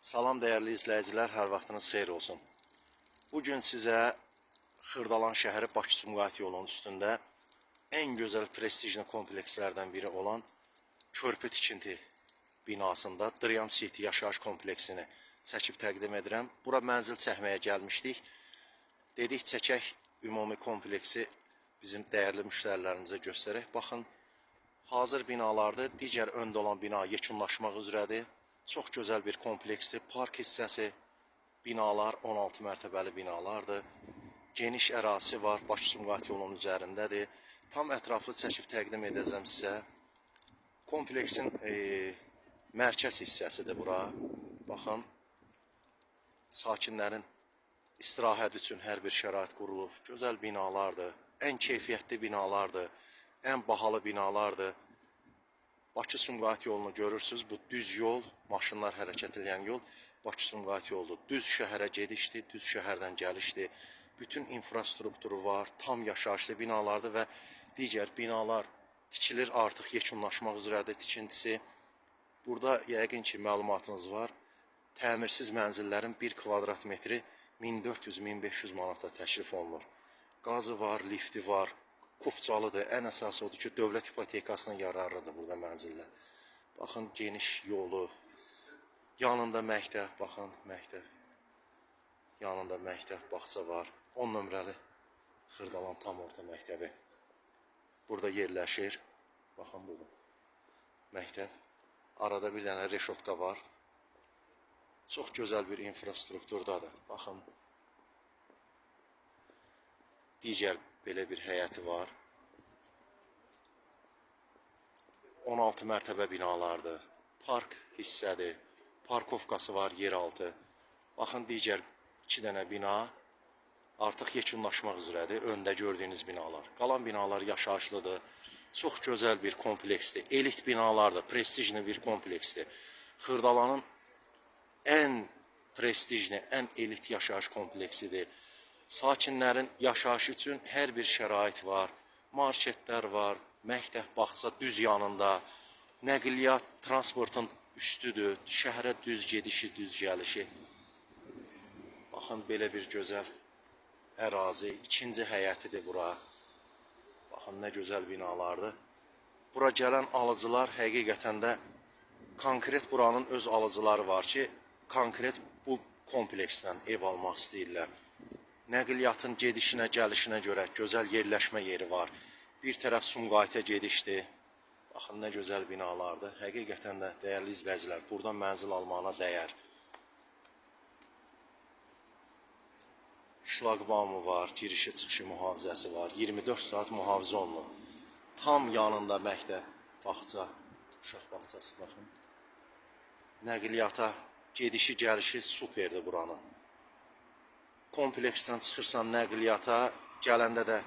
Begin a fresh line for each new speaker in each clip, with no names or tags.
Salam dəyərli izləyicilər, hər vaxtınız xeyir olsun. Bugün sizə Xırdalan şəhəri Bakı-Sumqayıt yolunun üstündə ən gözəl prestijli komplekslərdən biri olan körpü tikinti binasında Dream City yaşayış kompleksini çəkib təqdim edirəm. Bura mənzil çəkməyə gəlmişdik. Dedik çəkək ümumi kompleksi bizim dəyərli müştərilərimizə göstərək. Baxın, hazır binalardır. Digər öndə olan bina yekunlaşmaq üzrədir. Çox gözəl bir kompleksdir. Park hissəsi, binalar 16 mərtəbəli binalardır. Geniş ərazisi var. Bakı-Sumqayıt yolunun üzərindədir. Tam ətraflı çəkib təqdim edəcəm sizə. Kompleksin mərkəz hissəsidir bura. Baxın, sakinlərin istirahət üçün hər bir şərait qurulub. Gözəl binalardır. Ən keyfiyyətli binalardır. Ən bahalı binalardır. Bakı-Sumqayıt yolunu görürsünüz. Bu düz yol, maşınlar hərəkət edən yol Bakı-Sumqayıt yoludur. Düz şəhərə gedişdir, düz şəhərdən gəlişdir. Bütün infrastrukturu var, tam yaşayışlı binalardır və digər binalar tikilir, artıq yekunlaşmaq üzrədir tikintisi. Burada yəqin ki, məlumatınız var. Təmirsiz mənzillərin 1 kvadrat metri 1400-1500 manata təklif olunur. Qazı var, lifti var. Kupçalıdır. Ən əsası odur ki, dövlət hipotekasına yararlıdır burada mənzillər. Baxın, geniş yolu. Yanında məktəb, baxın, məktəb. Yanında məktəb, bağça var. 10 nömrəli Xırdalan tam orta məktəbi. Burada yerləşir. Baxın, bu məktəb. Arada bir dənə reşotka var. Çox gözəl bir infrastrukturdadır. Baxın, digər belə bir həyəti var. 16 mərtəbə binalardır. Park hissədir. Parkovkası var, yeraltı. Baxın, digər 2 dənə bina artıq yekunlaşmaq üzrədir. Öndə gördüyünüz binalar. Qalan binalar yaşayışlıdır. Çox gözəl bir kompleksdir. Elit binalardır. Prestijli bir kompleksdir. Xırdalanın ən prestijli, ən elit yaşayış kompleksidir. Sakinlərin yaşayışı üçün hər bir şərait var. Marketlər var, məktəb, bağça düz yanında. Nəqliyyat, transportun üstüdür. Şəhərə düz gedişi, düz gəlişi. Baxın, belə bir gözəl ərazi. İkinci həyətidir bura. Baxın, nə gözəl binalardır. Bura gələn alıcılar həqiqətən də konkret buranın öz alıcıları var ki, konkret bu kompleksdən ev almaq istəyirlər. Nəqliyyatın gedişinə, gəlişinə görə gözəl yerləşmə yeri var. Bir tərəf Sumqayıta gedişdir. Baxın, nə gözəl binalardır. Həqiqətən də dəyərli izləyicilər, buradan mənzil almağına dəyər. Şlaqbaumu var, girişi çıxışı mühafizəsi var. 24 saat mühafizə olunur. Tam yanında məktəb, bağça, uşaq bağçası, baxın. Nəqliyyata, gedişi, gəlişi superdir buranın. Kompleksdən çıxırsan nəqliyyata, gələndə də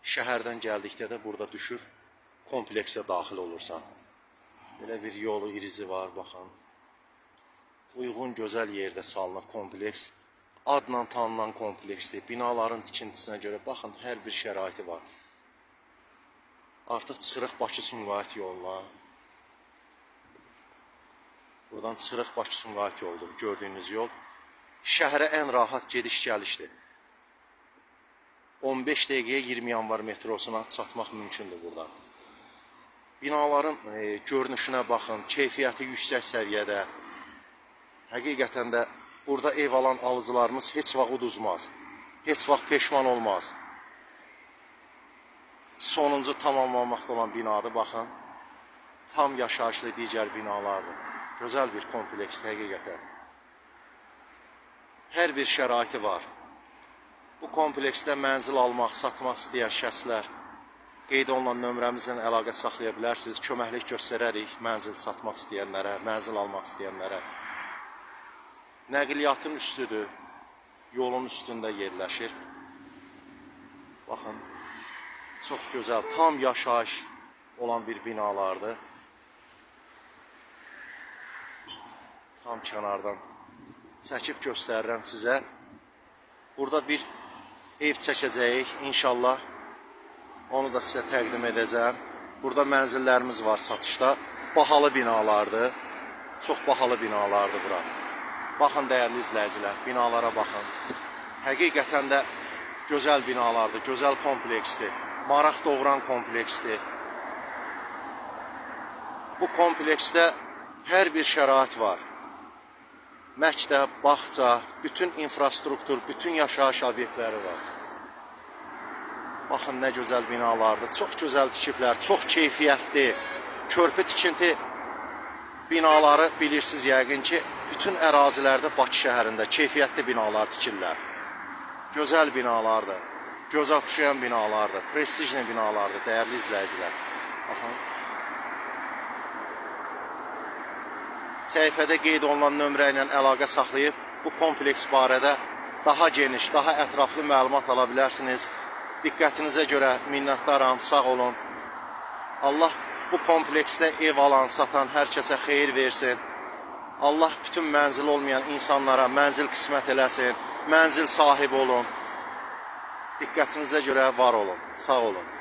şəhərdən gəldikdə də burada düşür, kompleksə daxil olursan. Belə bir yolu, irizi var, baxın. Uyğun, gözəl yerdə salınır kompleks. Adla tanınan kompleksdir. Binaların tikintisinə görə, baxın, hər bir şəraiti var. Artıq çıxırıq Bakı-Sumqayıt yoluna. Buradan çıxırıq Bakı-Sumqayıt yoludur, gördüyünüz yol. Şəhərə ən rahat gediş-gəlişdir. 15 dəqiqəyə 20 yanvar metrosuna çatmaq mümkündür buradan. Binaların görünüşünə baxın, keyfiyyəti yüksək səviyyədə. Həqiqətən də burada ev alan alıcılarımız heç vaxt uduzmaz, heç vaxt peşman olmaz. Sonuncu tamamlanmaqda olan binadır, baxın. Tam yaşayışlı digər binalardır. Gözəl bir kompleksdir həqiqətən. Hər bir şəraiti var. Bu kompleksdə mənzil almaq, satmaq istəyən şəxslər qeyd olunan nömrəmizlə əlaqə saxlaya bilərsiniz. Köməklik göstərərik mənzil satmaq istəyənlərə, mənzil almaq istəyənlərə. Nəqliyyatın üstüdür, yolun üstündə yerləşir. Baxın, çox gözəl, tam yaşayış olan bir binalardır. Tam kənardan çəkib göstərirəm sizə. Burada bir ev çəkəcəyik inşallah. Onu da sizə təqdim edəcəm. Burada mənzillərimiz var satışda. Bahalı binalardır. Çox bahalı binalardır bura. Baxın dəyərli izləyicilər, binalara baxın. Həqiqətən də gözəl binalardır, gözəl kompleksdir, maraq doğuran kompleksdir. Bu kompleksdə hər bir şərait var. Məktəb, bağça, bütün infrastruktur, bütün yaşayış obyektləri var. Baxın nə gözəl binalardır, çox gözəl tikiblər, çox keyfiyyətli. Körpü tikinti binaları bilirsiniz yəqin ki, bütün ərazilərdə Bakı şəhərində keyfiyyətli binalar tikirlər. Gözəl binalardır, göz oxşayan binalardır, prestijli binalardır, dəyərli izləyicilər. Baxın. Səhifədə qeyd olunan nömrə ilə əlaqə saxlayıb bu kompleks barədə daha geniş, daha ətraflı məlumat ala bilərsiniz. Diqqətinizə görə minnətdaram, sağ olun. Allah bu kompleksdə ev alan, satan hər kəsə xeyir versin. Allah bütün mənzil olmayan insanlara mənzil qismət eləsin, mənzil sahibi olun. Diqqətinizə görə var olun, sağ olun.